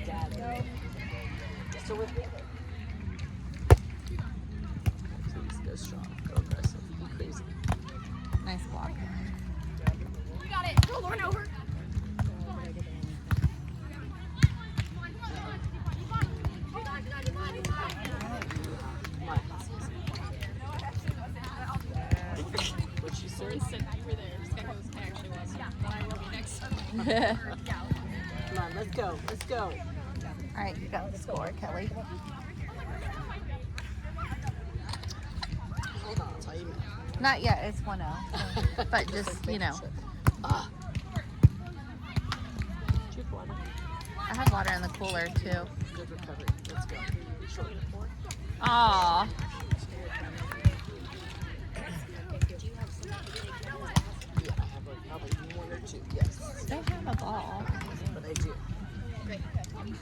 dad. Still with me? Please go strong, go aggressive, be crazy. Nice block. You got it. Go, Lauren, over. What'd she say? He said you were there. This guy goes, I actually was. But I will be next. Come on, let's go, let's go. All right, you got the score, Kelly. Hold on, I'll tell you. Not yet, it's 1-0. So, but just, you know. Ah. Drink water. I have water in the cooler, too. Good recovery. Let's go. Short. Aw. Yeah, I have probably one or two. Yes. They have a ball. But I do. Great.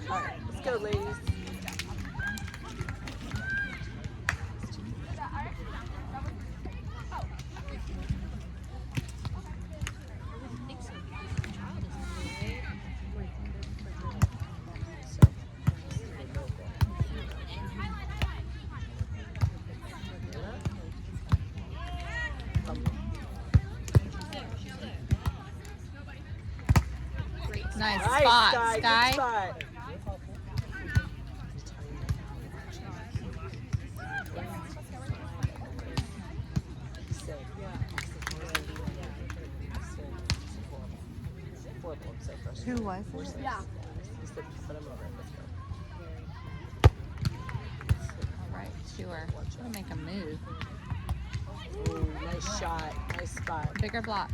All right, let's go, ladies. Nice Nice, spot, Sky. Sky. Good spot. Who was it? Yeah. Right, sure. Gonna make a move. Ooh, nice shot. Nice spot. Bigger block.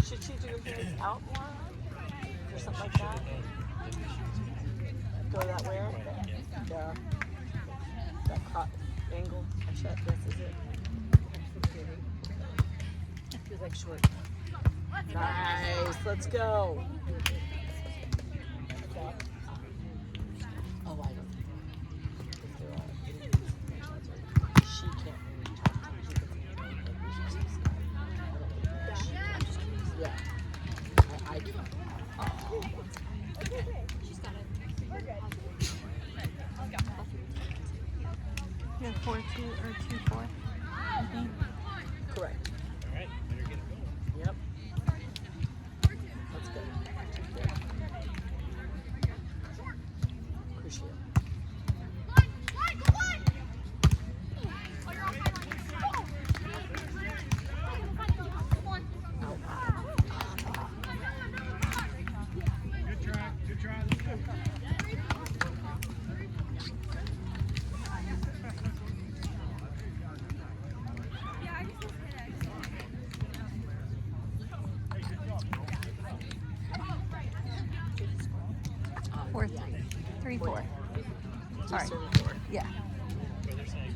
Should she do her hands out more? Or something like that? Go that way? Yeah. That crop angle. I shot this, is it? Feels like short. Nice. Let's go. Oh, I don't. She can't really talk to me. Yeah. I do. She's got it. Yeah, 4-2 or 2-4. I think. Correct. All right, better get it going. Yep. Let's go. Crucial. Good try, let's go. Four, 3-4. Sorry. Yeah. Where they're saying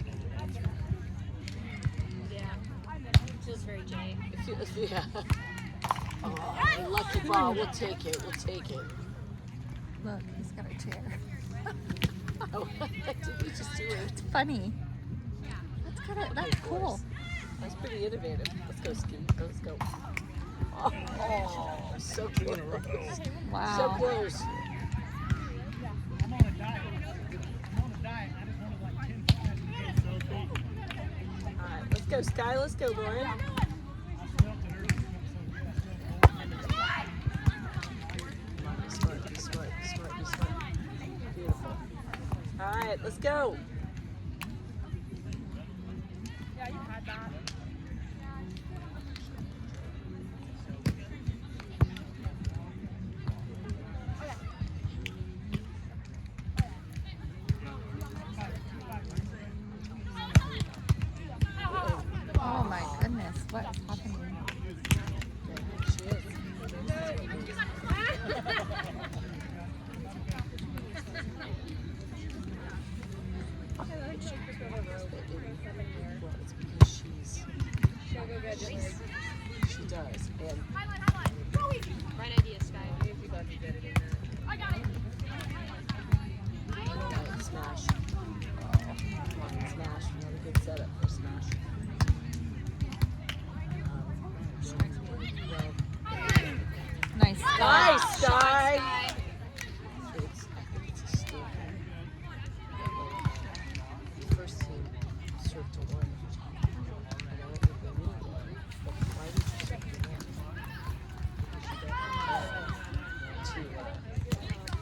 Yeah. Feels very Jay. Yeah. Oh, lucky ball. We'll take it. We'll take it. Look, he's got a chair. Oh, did we just do it? It's funny. That's cool. That's pretty innovative. Let's go, Ski. Let's go. Oh, so close. Wow. So close. I'm on a diet. I'm on a diet. I just wanted like 10 pounds to get so big. All right, let's go, Sky. Let's go, Lauren. I smelled it earlier. It felt so good. Come on, be smart, be smart, be smart, be smart. Beautiful. All right, let's go. Yeah, you had that. Oh my goodness, what is happening? She is.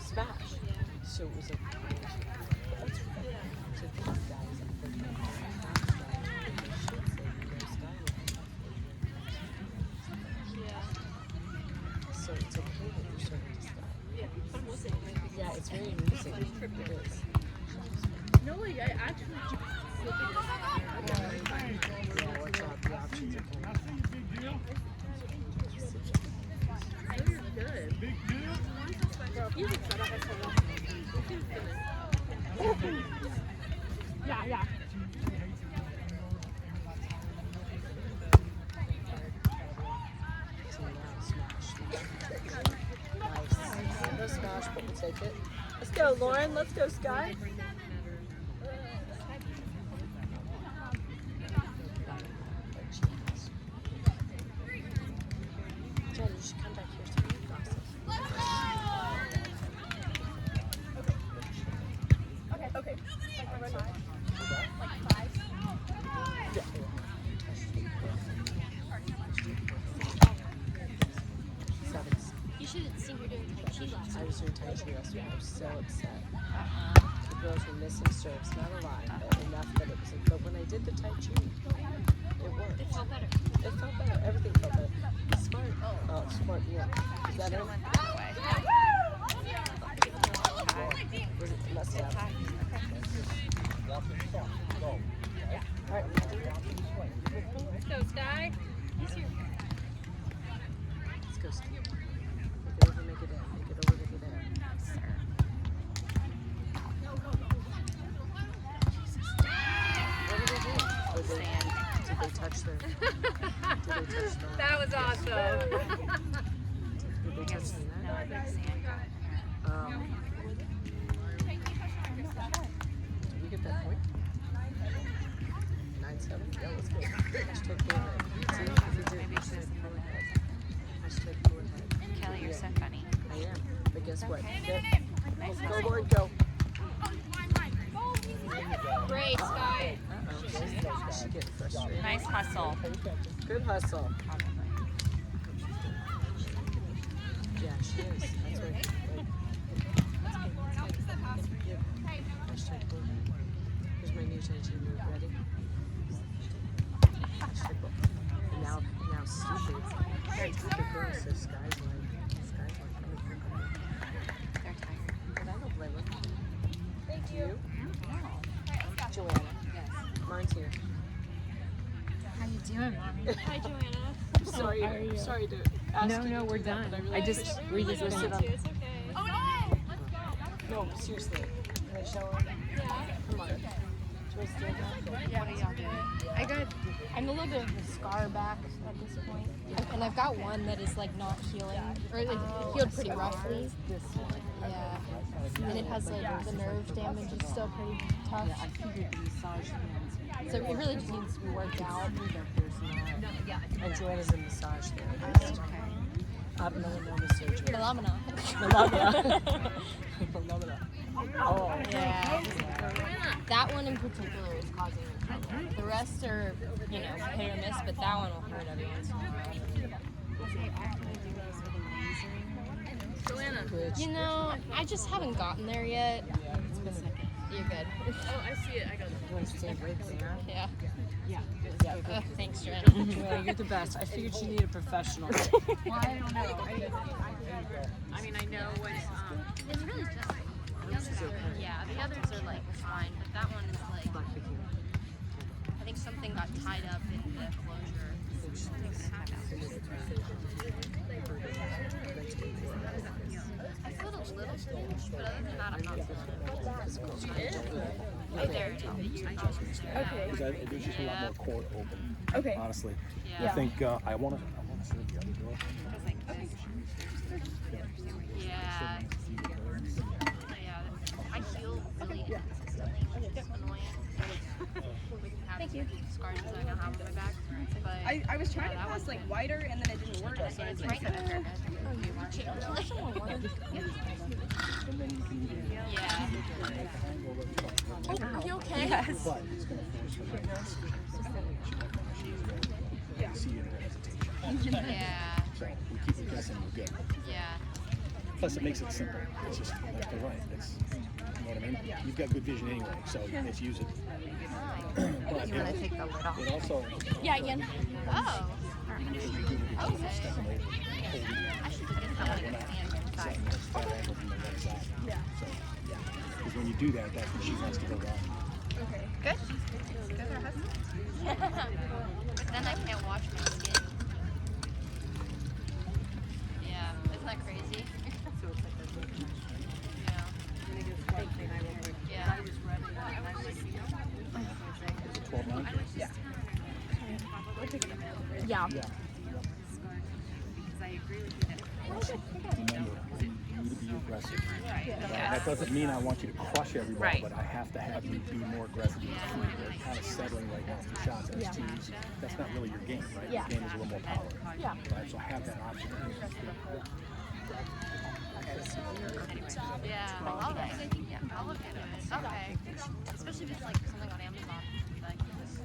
Smash. So it was like, that's right. So these guys, so it's okay that you're starting to stop. Yeah, it's very amusing. It is. No, like I actually look at Yeah, watch out. The options are coming. I see you, big deal. it. You're good. Big deal. Yeah. So now smash. Nice. No smash, but we'll take it. Let's go, Lauren. Let's go, Sky. Jen, you should come back here so you can gossip. Okay. Yeah. Sevens. You should have seen her doing Tai Chi last I was doing Tai Chi yesterday. I was so upset. The girls were missing serves, not a lot, but enough that it was like, but when I did the Tai Chi, it worked. It felt better. It felt better. Everything felt better. Smart. Oh, smart. Yeah. Is that it? Was it must have? All right. Let's go, Sky. He's here. Let's go. Steve. Make it over. Make it in. Make it over. Make it in. What did they do? Oh, did they touch their? Did they touch the? That was awesome. Did they touch the net? Did we get that point? 9-7. Yeah, let's go. Hashtag go ahead. See, if we did, hashtag go ahead. Hashtag go ahead. Kelly, you're so funny. I am. But guess what? Nice Go, hustle. Lord, go. Great, Sky. Uh-oh. She get frustrated. Nice hustle. Good hustle. Yeah, she is. That's right. Yep. Hashtag go ahead. Here's my new Tai Chi move. Ready? Hashtag go. And now stupid. The girl says Sky's like, They're tired. but I don't blame her. Thank you. Joanna. Yes. Mine's here. How you doing, Mommy? Hi, Joanna. I'm sorry. I'm sorry to ask you. No, we're done. But I just, we just Let's went sit on. on. It's okay. Oh, no. Let's go. No, seriously. Can I show her? Yeah. Come on. Do I stand up? What are y'all doing? I'm a little bit of a scar back at this point. And I've got one that is like not healing, or it healed pretty roughly. Yeah. And it has like the nerve damage is still pretty tough. I figured the massage hands. So it really just needs to be worked out. And Joanna's a massage therapist. Melanoma surgery. Melamina. Melanoma. Melanoma. Oh. Yeah. That one in particular is causing me trouble. The rest are, hit or miss, but that one will hurt every once in a while. Joanna. I just haven't gotten there yet. You're good. Oh, I see it. I got it. You want to stand right there? Yeah. Yeah. Thanks, Jen. Joanna, you're the best. I figured you need a professional. Well, I don't know. I mean, I know what's, It's really just yeah, the others are like fine, but that one is like I think something got tied up in the closure. I feel a little strange, but other than that, I'm not feeling it. Right there. Okay. Because there's just a lot more court open. Okay. Honestly, Yeah. I think I want to serve the other girl. Yeah. Yeah. I feel really inconsistently, which is annoying. Thank you. Scars that I now have on my back, but I was trying to press like wider and then it didn't work. so it's right there. Yeah. Are you okay? Yes. But it's going to force her. See you in her hesitation. Yeah. So we keep it guessing. We're good. Yeah. Plus, it makes it simple. It's just left to right. It's, you know what I mean? You've got good vision anyway, so let's use it. But You want to take the lid off? it also, Yeah, again. Oh. because you do the Okay. step and hold it. I should just get someone to stand inside. That angle from the right side. Yeah. So, because when you do that, that's when she wants to go wrong. Good. Good for her husband. But then I can't wash my skin. Yeah. Isn't that crazy? Yeah. Is it 12-9? Yeah. Yeah. Remember, you need to be aggressive. That doesn't mean I want you to crush everybody, Right. but I have to have you be more aggressive. They're kind of settling right now for shots. That's too easy. That's not really your game, right? Yeah. Your game is a little more power. Yeah. Right? So have that option. Yeah. I'll look into it. Okay. Especially if it's like something on Amazon. Like,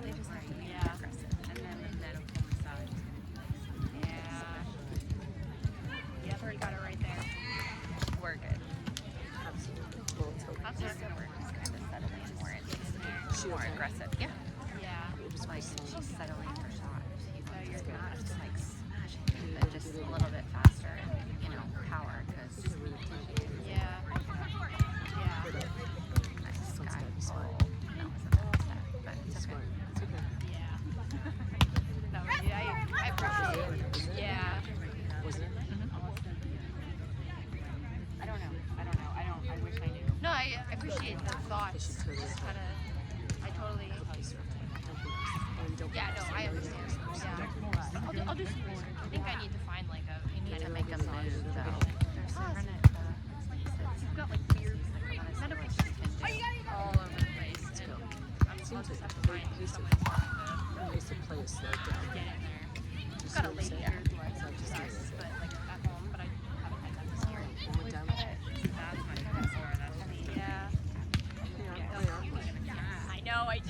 they just have to be aggressive. And then the medical massage. Yeah. Yep, already got it right there. We're good. That's just gonna work. Just kind of settling more into more aggressive. Yeah. Yeah. It was like she's settling for shots. So you're not just like smashing, but just a little bit faster and, you know, power. Because yeah. Yeah. Nice guy. Oh, that was a bad step, but it's okay. Yeah. No, I appreciate it. Yeah. I wish I knew. No, I appreciate the thoughts. Just kind of, I totally. Yeah, no, I understand. Yeah. I'll do some research. I think I need to find like a kind of make a move though. It's got like weird medical conditions all over the place. And I'll just have to find someone to talk to. I used to play a slow down. Get in there. I've got a lady here who I success, but like at home, but I haven't had that this year. Went down. That's my dinosaur. That's funny. Yeah. I know, I do.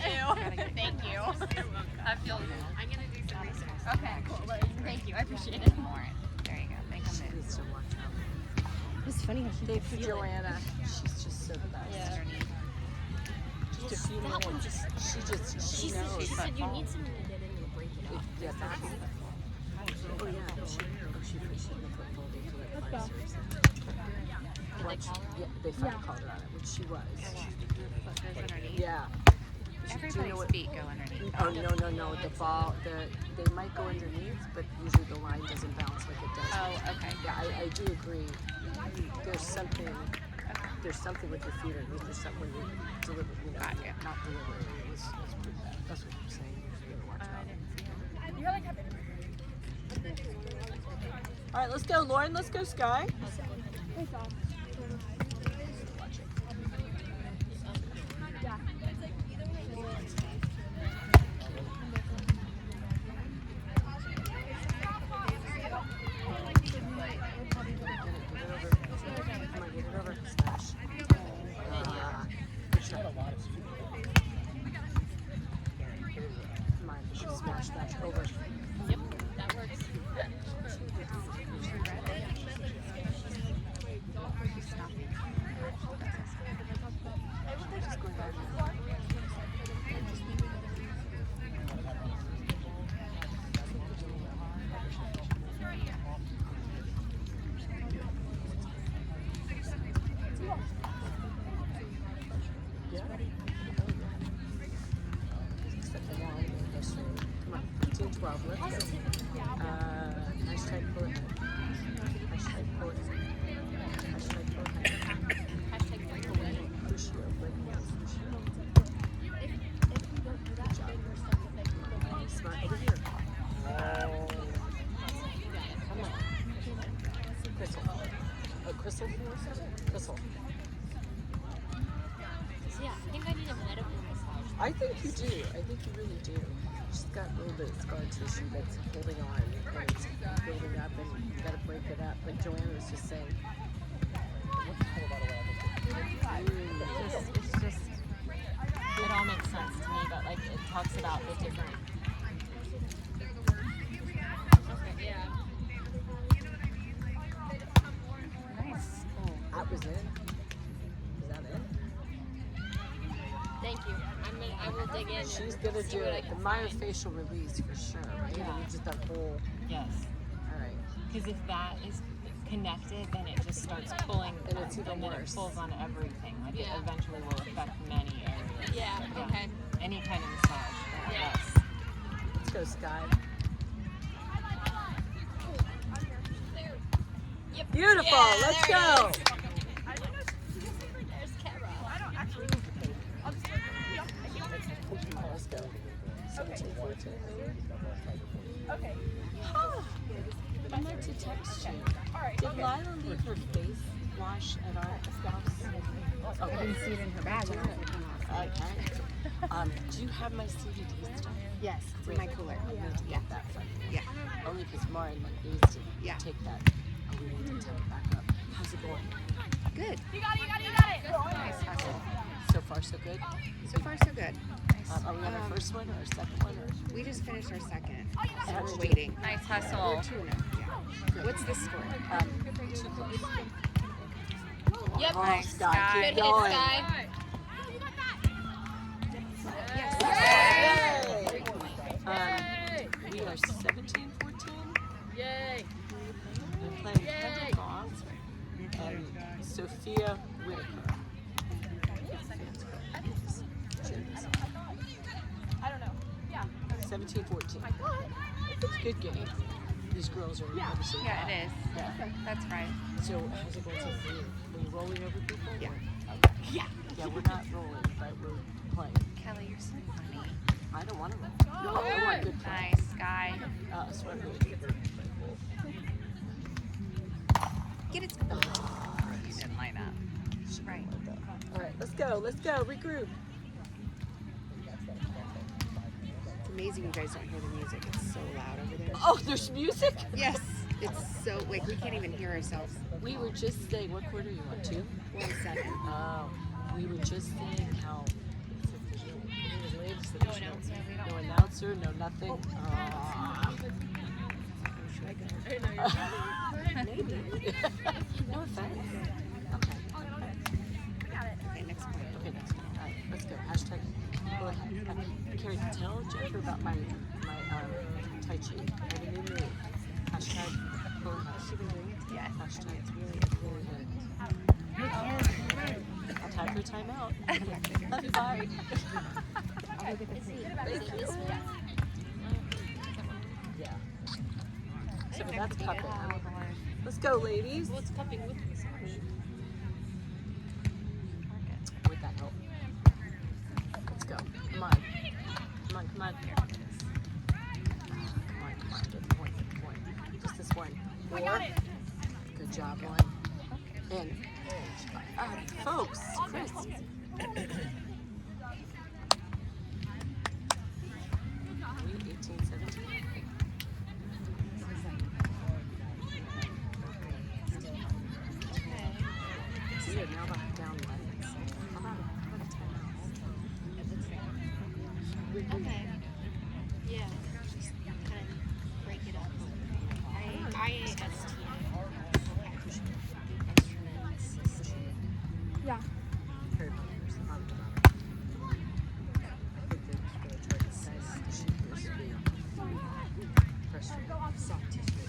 Thank you. I feel. I'm gonna do some research. Okay, cool. Thank you. I appreciate it more. There you go. Make a move. Needs to watch out. It's funny how she Thank can you, feel it. Joanna. She's just so the best. Yeah. Just a few minutes. She knows. She said you need someone to get in and break it up. Yeah, that's. Oh yeah. She shouldn't have put folding to like five serves. Yeah, they finally called her on it, which she was. Goes underneath. Yeah. Everybody's feet go underneath. Oh no! The ball, they might go underneath, but usually the line doesn't bounce like it does. Oh, okay. Yeah, I do agree. There's something with your feet underneath. There's something when you deliver, not delivering. It's pretty bad. That's what you're saying. You gotta watch out. All right, let's go, Lauren. Let's go, Sky. Smash over. Yep, that works. Come on, 15-12, let's go. Hashtag pull it. Hashtag pull it. Hashtag pull it. Hashtag breakaway. Crucio, breakaway, crucio. Smart, over here. Come on. Crystal. Oh, Crystal? Crystal. Yeah, I think I need a medical massage. I think you do. I think you really do. She's got a little bit of scar tissue that's holding on and it's building up and you gotta break it up. But Joanna was just saying, It's just, it all makes sense to me, but like it talks about the different. Okay, yeah. Nice. dig in. She's gonna do it. The myofascial release for sure, right? Yeah. I mean, just that whole. Yes. All right. Because if that is connected, then it just starts pulling, And it's even and then worse. it pulls on everything. Like it eventually will affect many areas. Yeah, okay. Any kind of massage. Yeah. Yes. Let's go, Sky. Beautiful. Yeah, Let's there it go. is. There's Kara. Let's go. 17, 14, maybe. Okay. I meant to text you. Did Lila leave her face wash at our house? I didn't see it in her bag when I was looking outside. Okay. Do you have my CBD stuff? Yes, it's in my cooler. I need to get that from you. Yeah. Only because Marin needs to Yeah. take that. Oh, we need to tell it back up. How's it going? Good. You got it. Nice hustle. So far, so good. So far, so good. Are we on our first one or our second one? Or? We just finished our second. So How'd we're you do? waiting. Nice Oh. hustle. Oh. 2 now. Yeah. What's the score? 2 close. Yep. Oh, Nice, Sky, Sky. keep Good hit, going. Sky. Yes. We are 17-14. Yay. We're playing Kendall Goff and Sophia Whitaker. I don't know. Yeah. 17-14. It's a good game. These girls are obviously Yeah, hot. it is. Yeah. That's right. So how's it going so for you? Are you rolling over people? Yeah. Okay. Yeah. Yeah, we're not rolling, but we're playing. Kelly, you're so funny. I don't want to roll. No, I want good play. Nice, Sky. So I'm really good. Get it. You didn't line up. Right. All right, let's go. Let's go. Regroup. It's amazing you guys don't hear the music. It's so loud over there. Oh, there's music? Yes. It's so, like, we can't even hear ourselves. We were just saying, what quarter are you on? 2? 1-7. Oh, we were just saying how. No announcer. No announcer, no nothing. Should I go? Maybe. No offense. Okay. Okay, next point. Okay, next one. All right, let's go. Hashtag. Go ahead. Carrie, tell Jennifer about my Tai Chi. I have a new move. Hashtag. Go ahead. Has she been doing it? Yes. Hashtag. It's really good. Time for timeout. Love you. Bye. Thank you. Yeah. So that's cupping. Let's go, ladies. Well, it's cupping with massage. With that help. Let's go. Come on. Come on, come on. Come on, come on. Get the point, get the point. Just this one. 4. Good job, 1. And, folks, Chris. 18, 17. We are now about down legs. How about a timeout? Okay. Yeah. Just kind of break it up. IAST. Instrument assisted. Yeah. Very much. I think they're just going to try to size the sheep this week. Frustrating. Soft tissue.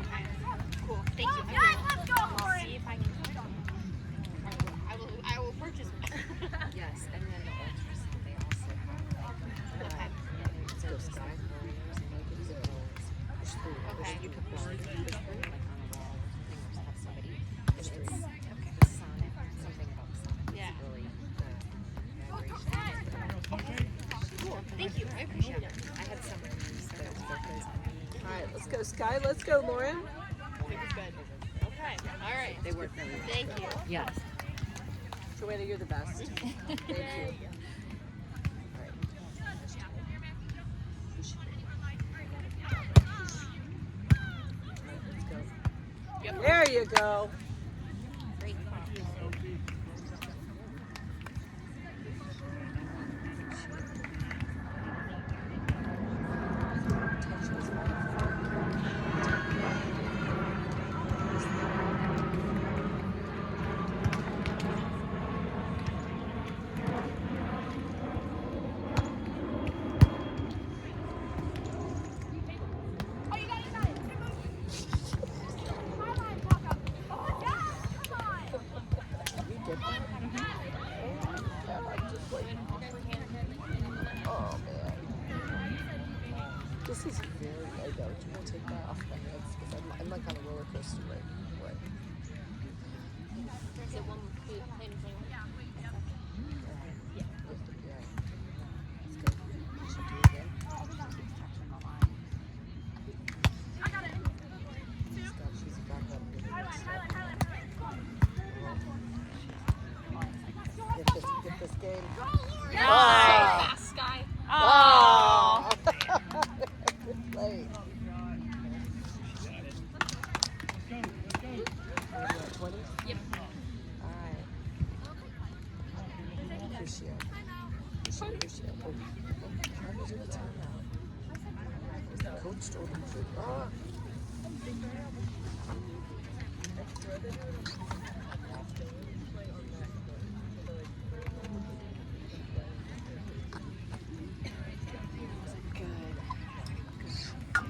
Okay. Cool. Thank you. I'll see if I can. I will purchase one. Yes, and then the ultrasound, they also have Okay. Let's go, Sky. Push through. Okay. you could push through like on a wall or something, or have somebody. It's Okay. the sonic, something about the sonic. Yeah. It's really the vibration. Cool. Thank you. I appreciate it. I had some use those because All right, let's go, Sky. Let's go, Lauren. Good. Okay. All right. they work really well. Thank you. Yes. Joanna, you're the best. Thank you. All right. Push. Let's go. There you go. Great.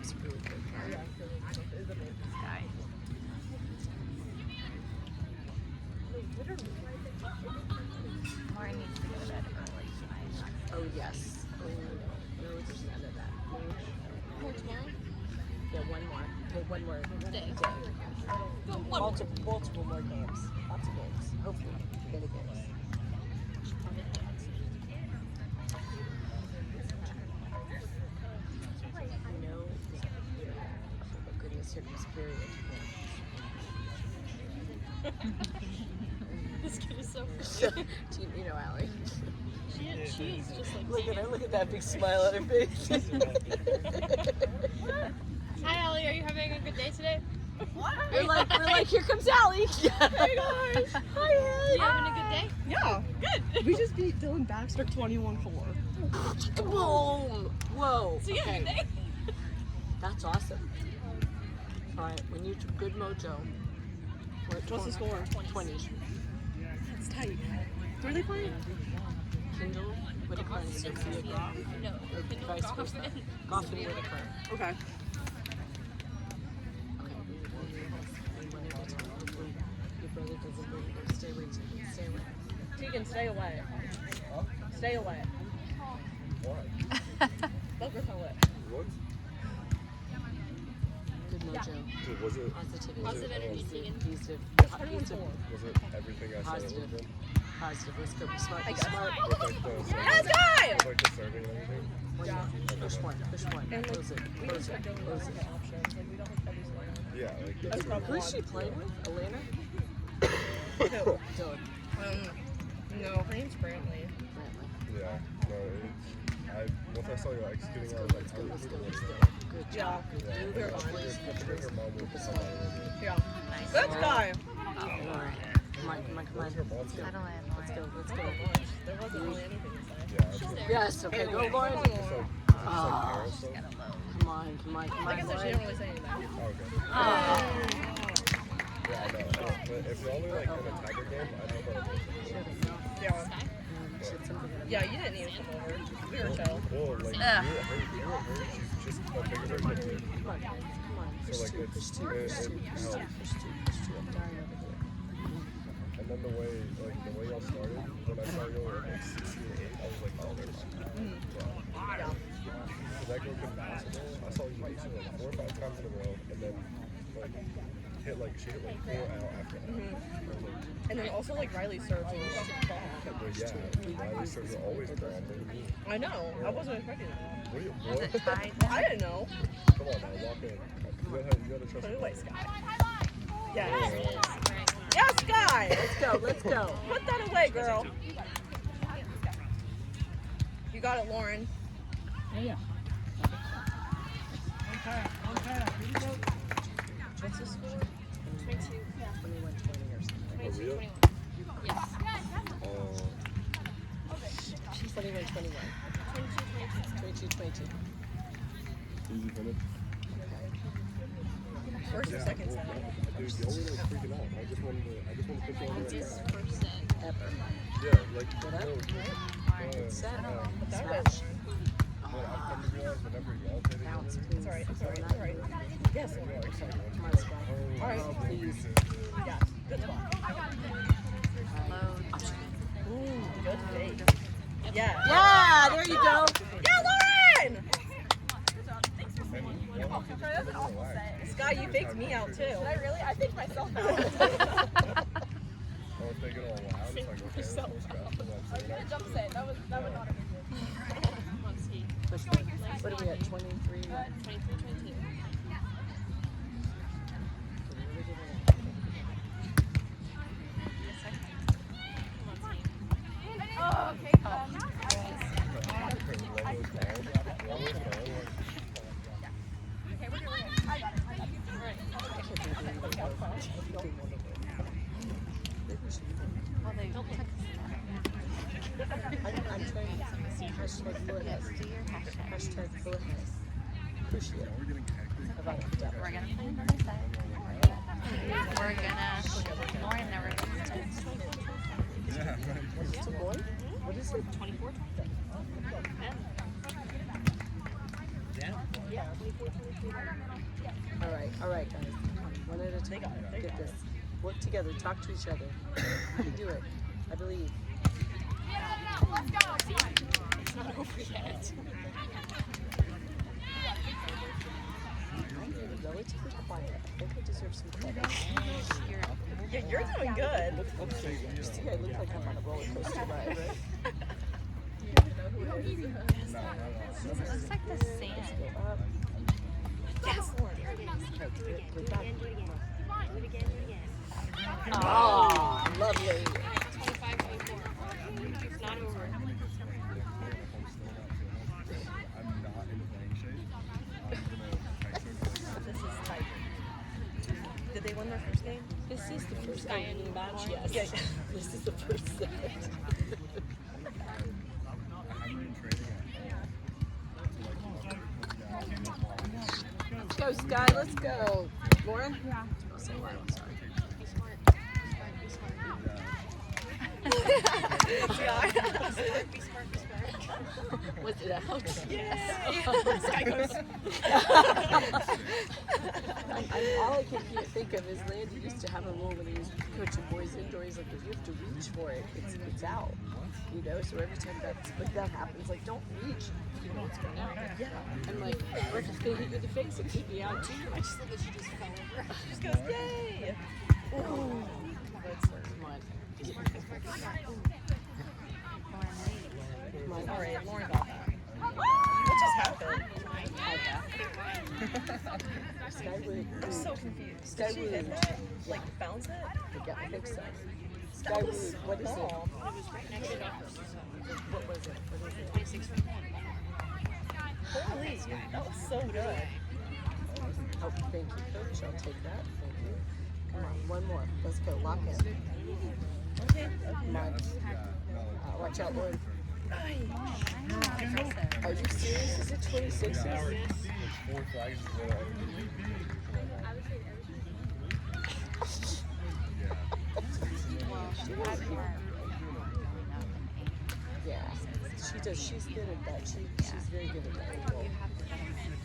It's really good. Guy. Lauren needs to go to bed early tonight. Oh yes. Oh no, there's none of that. More tomorrow? Yeah, one more. Okay, one more Day. Multiple more games. Lots of games. Hopefully, many games. You know, oh goodness, here comes period. This kid is so You know, Allie. She is just like Look at that big smile on her face. Hi Allie, are you having a good day today? we're like, here comes Allie. Hey guys! Hi, You having a good day? Yeah, good. We just beat Dylan Baxter 21-4. Boom! Whoa. So you have a good day? That's awesome. All right, we need good mojo. We're at What's the score? 20. That's tight. Who are they playing? Kindle, Whitaker, and Sophia Goff. No. Or vice versa. Goff and Whitaker. Okay. Okay. One at a time. Hopefully, your brother doesn't bring you. Stay away. Stay away. Tegan, stay away. Stay away. Why? Let Griffin away. What? Good mojo. Dude, was it? Positivity. Positive energy, Tegan. He's a Was it everything I said it positive. would have been? Positive. Let's go. Be smart. Be guess. smart. With like the Let's go! with like the serving and everything? Push one. Push one. Close it. Close it. Close it. Yeah, like that's Who's she playing with? Elena? Who? Dylan. No, her name's Brantley. yeah. No, once I saw you executing, I was like, oh, Let's go. who Let's is go. that? Good Yeah. job. Yeah, They're I on. think her mom would come out with it. Yeah. Nice. Let's go! Alright. Come on. Where's her mom? Settle in, Let's go. Lauren. Let's go. There wasn't really anything to say. Yeah, it's like, Yes. Okay. Go, Lauren. it's like Paris stuff. Got a load. Come on. Come on. Come Like I on, said, she Lauren. didn't really say anything. Oh, okay. Oh. Yeah, I know. But if you're only like in a tiger game, I know about it. Yeah. She said something. Yeah, you didn't need to come over. We were chill. Well, like, Ugh. her, she's just a bigger than me. Come on. Come on. So, like, Push it's, two. Push two. Push two. Push two. Push two. I'm dying over here. And then the way y'all started, when I saw you were like 16 and 8, I was like, oh, they're fine. Yeah. Because that girl could basketball, I saw you like 4 or 5 times in a row, and then like she hit like 4 out after that. I was like, And then also, like, Riley serves was but yeah, Riley serves are always gone. I know. I wasn't expecting that. What? Is it tied? I didn't know. Come on now, walk in. You gotta trust Put it me. away, Sky. Yes. Yeah. Yes, Sky! Let's go. Let's go. Put that away, girl. You got it, Lauren. Yeah. Okay. Here we go. What's the score? 22. 21, 20 or something. For real? Yes. 21, 21. 22, 22. Easy finish. First or second set? Dude, y'all were like freaking out. I just wanted to put you on the His right first set. Ever. Yeah, like, Get up. no, Set. That Smash. Well, I've come to realize whenever y'all did it, Bounce, It's please. alright, it's alright, it's alright. Yes. you're like, sorry, Come on, Sky. oh, Alright. Oh, please. Yes. Good spot. Load. Ooh, good fake. Yeah. Yeah, there you go. Yeah, Lauren! and y'all have to just come and relax. Sky, you faked me out too. Did I really? I think myself out. Or if they get all loud, it's like, okay, let's go scratch. I was gonna jump set. That would not have been good. Come on, Ski. Push one. What are we at? 23? 23, 22. Oh, okay. Okay, we're doing it. I got it. Well, they I'm trying. Hashtag full ahead. do your hashtag. Hashtag full ahead. Appreciate it. We're getting hectic. about it. We're gonna play another set. We're gonna. Lauren never gets to. What's it, boy? What is it? 24, 25. All right, guys. Come on, one at a time. Get this. Work together. Talk to each other. You can do it. I believe. It's not over yet. I'm relatively quiet. I think I deserve some credit. Yeah, you're doing good. You see, I look like I'm on a roller coaster ride, right? It looks like the sand. Go up. Yes. Get back. Oh, lovely. 25, 24. It's not over. I'm not in playing shape. I'm gonna text her. This is tight. Did they win their first game? This is the first Iron match, match, yes. This is the first set. I haven't been training Let's go, Sky. Let's go. Lauren? Yeah. Say Lauren, I'm sorry. Be smart. Be smart. Was it out? Sky goes. All I can think of is Landy used to have a rule when he was coaching boys indoor. He's like, if you have to reach for it, it's out. You know, so every time that happens, like, don't reach. You know what's going on. Yeah. I'm like, or if they hit you in the face, it could be out too. I just love that she just fell over. She just goes, yay! Ooh. That's come on. Come on. All right, Lauren got that. What just happened? Skyward. I'm so confused. Did she Skyward. hit that? Like, bounce it? Yeah, I think so. That Skyward. was What is it? bomb. It was right next to Doctor's. What was it? What is it? 26 for 1. Holy, that was so good. Oh, thank you, Coach. I'll take that. Thank you. Come on, one more. Let's go. Lock in. Okay. Come on. Watch out, Lauren. Are you serious? Is it 26? Like 4 flags is what I Yeah. She does. She's good at that. She's very good at that.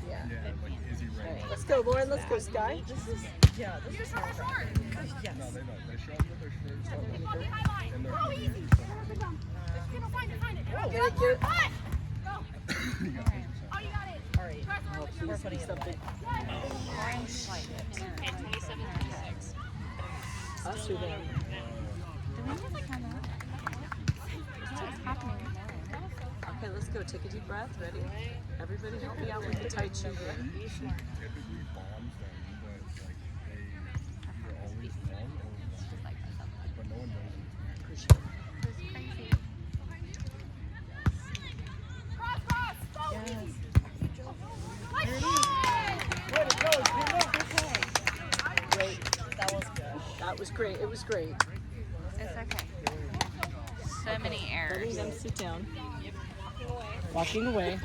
Yeah. Yeah, like Izzy All Ray. right, let's go, Lauren. Let's go, Sky. This is, yeah, this is nerve-wracking. Yes. No, they don't. They show up with their shirts on and they're Whoa. Get it, get it. All right, Oh, we're please putting be it away. something. Orange like it. And 27, 26. Us or them? Do we need to come up? What's happening? Okay, let's go. Take a deep breath. Ready? Everybody help me out with the tight shoe here. typically bombs them, but like they either always wrong or wrong. But no one knows it. Appreciate it. It's crazy. Yes. Great. That was good. That was great. It was great. It's okay. So many errors. Letting them sit down. Walking away.